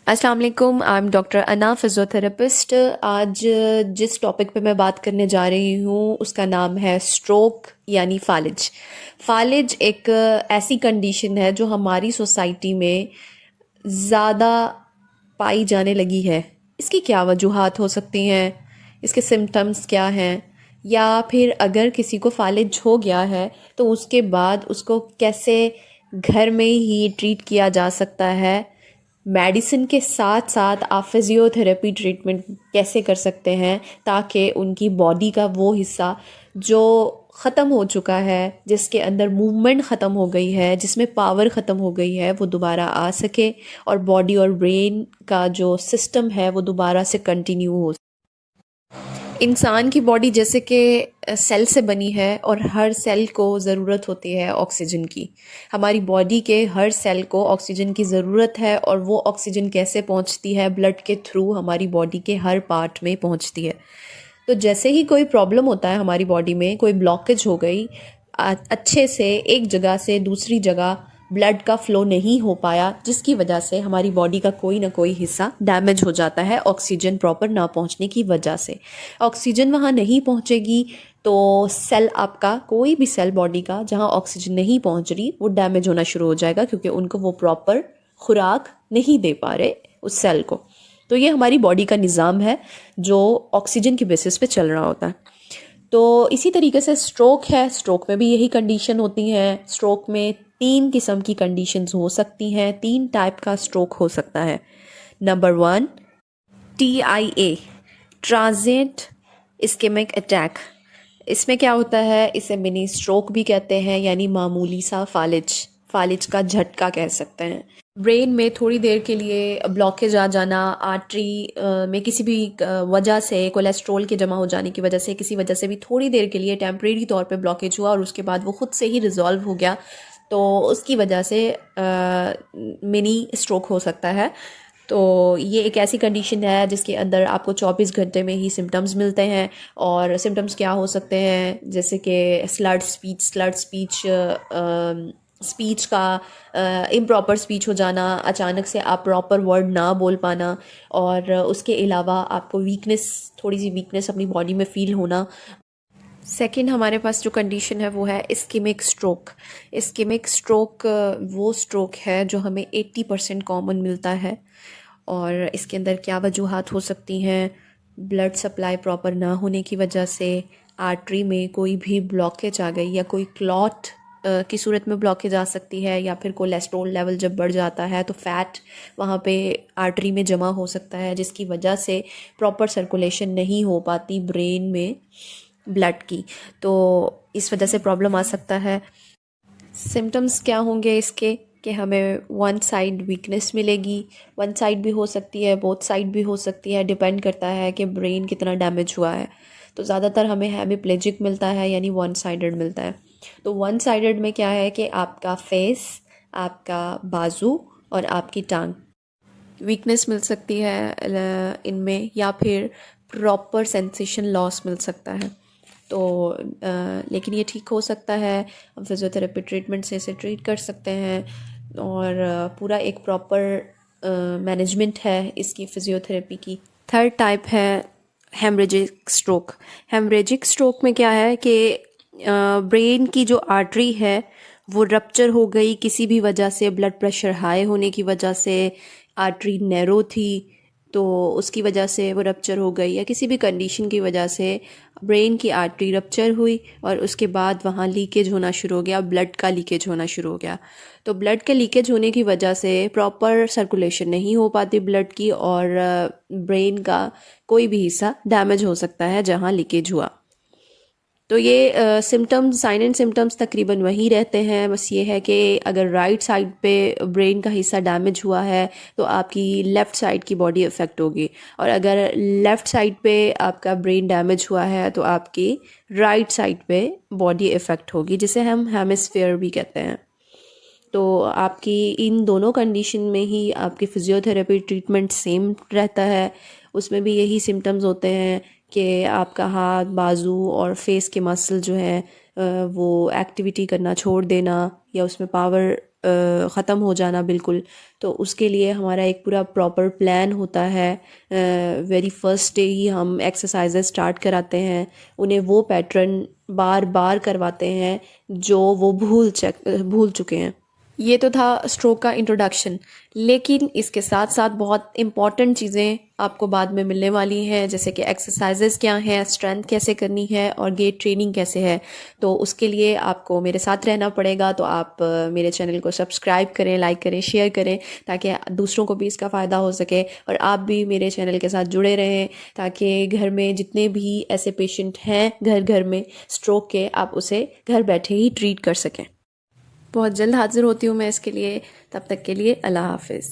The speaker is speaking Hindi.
अस्सलाम वालेकुम। आई एम डॉक्टर अना, फिज़ियोथेरेपिस्ट। आज जिस टॉपिक पे मैं बात करने जा रही हूँ उसका नाम है स्ट्रोक यानी फालिज। फालिज एक ऐसी कंडीशन है जो हमारी सोसाइटी में ज़्यादा पाई जाने लगी है। इसकी क्या वजूहात हो सकती हैं, इसके सिम्टम्स क्या हैं, या फिर अगर किसी को फालिज हो गया है तो उसके बाद उसको कैसे घर में ही ट्रीट किया जा सकता है। मेडिसिन के साथ साथ आप फिज़ियोथेरेपी ट्रीटमेंट कैसे कर सकते हैं ताकि उनकी बॉडी का वो हिस्सा जो ख़त्म हो चुका है, जिसके अंदर मूवमेंट ख़त्म हो गई है, जिसमें पावर ख़त्म हो गई है, वो दोबारा आ सके और बॉडी और ब्रेन का जो सिस्टम है वो दोबारा से कंटिन्यू हो। इंसान की बॉडी जैसे कि सेल से बनी है और हर सेल को ज़रूरत होती है ऑक्सीजन की। हमारी बॉडी के हर सेल को ऑक्सीजन की ज़रूरत है और वो ऑक्सीजन कैसे पहुंचती है? ब्लड के थ्रू हमारी बॉडी के हर पार्ट में पहुंचती है। तो जैसे ही कोई प्रॉब्लम होता है हमारी बॉडी में, कोई ब्लॉकेज हो गई, अच्छे से एक जगह से दूसरी जगह ब्लड का फ्लो नहीं हो पाया, जिसकी वजह से हमारी बॉडी का कोई ना कोई हिस्सा डैमेज हो जाता है ऑक्सीजन प्रॉपर ना पहुंचने की वजह से। ऑक्सीजन वहाँ नहीं पहुंचेगी तो सेल, आपका कोई भी सेल बॉडी का जहाँ ऑक्सीजन नहीं पहुंच रही वो डैमेज होना शुरू हो जाएगा, क्योंकि उनको वो प्रॉपर खुराक नहीं दे पा रहे उस सेल को। तो ये हमारी बॉडी का निज़ाम है जो ऑक्सीजन की बेसिस पे चल रहा होता है। तो इसी तरीके से स्ट्रोक है, स्ट्रोक में भी यही कंडीशन होती है। स्ट्रोक में 3 किस्म की कंडीशंस हो सकती हैं, 3 टाइप का स्ट्रोक हो सकता है। Number 1, TIA, transient ischemic attack. इसमें क्या होता है, इसे मिनी स्ट्रोक भी कहते हैं, यानी मामूली सा फालिज, फालिज का झटका कह सकते हैं। ब्रेन में थोड़ी देर के लिए ब्लॉकेज आ जाना, आर्टरी में किसी भी वजह से, कोलेस्ट्रॉल के जमा हो जाने की वजह से, किसी वजह से भी थोड़ी देर के लिए टेम्परेरी तौर पे ब्लॉकेज हुआ और उसके बाद वो खुद से ही रिजॉल्व हो गया, तो उसकी वजह से मिनी स्ट्रोक हो सकता है। तो ये एक ऐसी कंडीशन है जिसके अंदर आपको 24 घंटे में ही सिम्टम्स मिलते हैं। और सिम्टम्स क्या हो सकते हैं, जैसे कि स्लर्ड स्पीच, स्पीच का इम्प्रॉपर स्पीच हो जाना, अचानक से आप प्रॉपर वर्ड ना बोल पाना, और उसके अलावा आपको वीकनेस, थोड़ी सी वीकनेस अपनी बॉडी में फ़ील होना। सेकंड हमारे पास जो कंडीशन है वो है इस्केमिक स्ट्रोक। इस्केमिक स्ट्रोक वो स्ट्रोक है जो हमें 80% कॉमन मिलता है। और इसके अंदर क्या वजूहात हो सकती हैं, ब्लड सप्लाई प्रॉपर ना होने की वजह से, आर्टरी में कोई भी ब्लॉकेज आ गई, या कोई क्लॉट की सूरत में ब्लॉकेज आ सकती है, या फिर कोलेस्ट्रॉल लेवल जब बढ़ जाता है तो फैट वहाँ पे आर्टरी में जमा हो सकता है, जिसकी वजह से प्रॉपर सर्कुलेशन नहीं हो पाती ब्रेन में ब्लड की। तो इस वजह से प्रॉब्लम आ सकता है। सिम्टम्स क्या होंगे इसके, कि हमें वन साइड वीकनेस मिलेगी। वन साइड भी हो सकती है, बोथ साइड भी हो सकती है, डिपेंड करता है कि ब्रेन कितना डैमेज हुआ है। तो ज़्यादातर हमें हेमिप्लेजिक मिलता है, यानी वन साइडेड मिलता है। तो वन साइडेड में क्या है कि आपका फेस, आपका बाजू और आपकी टांग वीकनेस मिल सकती है इनमें, या फिर प्रॉपर सेंसेशन लॉस मिल सकता है। तो लेकिन ये ठीक हो सकता है, हम फिज़ियोथेरेपी ट्रीटमेंट से इसे ट्रीट कर सकते हैं, और पूरा एक प्रॉपर मैनेजमेंट है इसकी फिज़ियोथेरेपी की। थर्ड टाइप है हेमरेजिक स्ट्रोक। हेमरेजिक स्ट्रोक में क्या है कि ब्रेन की जो आर्टरी है वो रप्चर हो गई किसी भी वजह से, ब्लड प्रेशर हाई होने की वजह से, आर्टरी नैरो थी तो उसकी वजह से वो रप्चर हो गई, या किसी भी कंडीशन की वजह से ब्रेन की आर्टरी रप्चर हुई और उसके बाद वहाँ लीकेज होना शुरू हो गया, ब्लड का लीकेज होना शुरू हो गया। तो ब्लड के लीकेज होने की वजह से प्रॉपर सर्कुलेशन नहीं हो पाती ब्लड की, और ब्रेन का कोई भी हिस्सा डैमेज हो सकता है जहाँ लीकेज हुआ। तो ये सिम्टम्स, साइन एंड सिम्टम्स तकरीबन वही रहते हैं, बस ये है कि अगर राइट साइड पे ब्रेन का हिस्सा डैमेज हुआ है तो आपकी लेफ़्ट साइड की बॉडी इफ़ेक्ट होगी, और अगर लेफ़्ट साइड पे आपका ब्रेन डैमेज हुआ है तो आपकी राइट साइड पे बॉडी इफ़ेक्ट होगी, जिसे हम हेमिस्फीयर भी कहते हैं। तो आपकी इन दोनों कंडीशन में ही आपकी फ़िज़ियोथेरेपी ट्रीटमेंट सेम रहता है। उसमें भी यही सिम्टम्स होते हैं कि आपका हाथ, बाजू और फेस के मसल जो हैं वो एक्टिविटी करना छोड़ देना, या उसमें पावर ख़त्म हो जाना बिल्कुल, तो उसके लिए हमारा एक पूरा प्रॉपर प्लान होता है। वेरी फर्स्ट डे ही हम एक्सरसाइजेज स्टार्ट कराते हैं, उन्हें वो पैटर्न बार बार करवाते हैं जो वो भूल चुके हैं। ये तो था स्ट्रोक का इंट्रोडक्शन, लेकिन इसके साथ साथ बहुत इम्पॉर्टेंट चीज़ें आपको बाद में मिलने वाली हैं, जैसे कि एक्सरसाइजेज क्या हैं, स्ट्रेंथ कैसे करनी है और गेट ट्रेनिंग कैसे है। तो उसके लिए आपको मेरे साथ रहना पड़ेगा। तो आप मेरे चैनल को सब्सक्राइब करें, लाइक करें, शेयर करें, ताकि दूसरों को भी इसका फ़ायदा हो सके और आप भी मेरे चैनल के साथ जुड़े रहें, ताकि घर में जितने भी ऐसे पेशेंट हैं घर घर में स्ट्रोक के, आप उसे घर बैठे ही ट्रीट कर सकें। बहुत जल्द हाजिर होती हूँ मैं इसके लिए। तब तक के लिए अल्लाह हाफिज़।